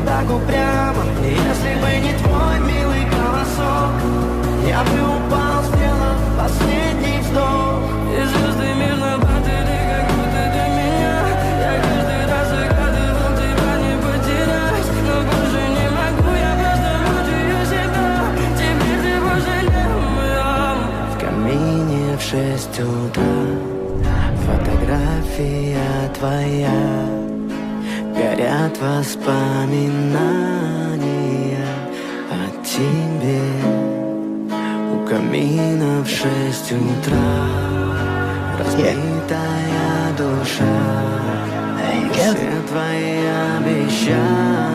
вот так упрямо. И если бы не твой милый голосок, я бы упал, сделав последний вздох. И звезды мирно падают, как будто до меня. Я каждый раз загадывал тебя не потерять, но больше не могу, я просто мучаю себя. Теперь ты пожалел моем. В камине в 6 утра фотография твоя, горят воспоминания о тебе. У камина в 6 утра разбитая душа, все твои обещания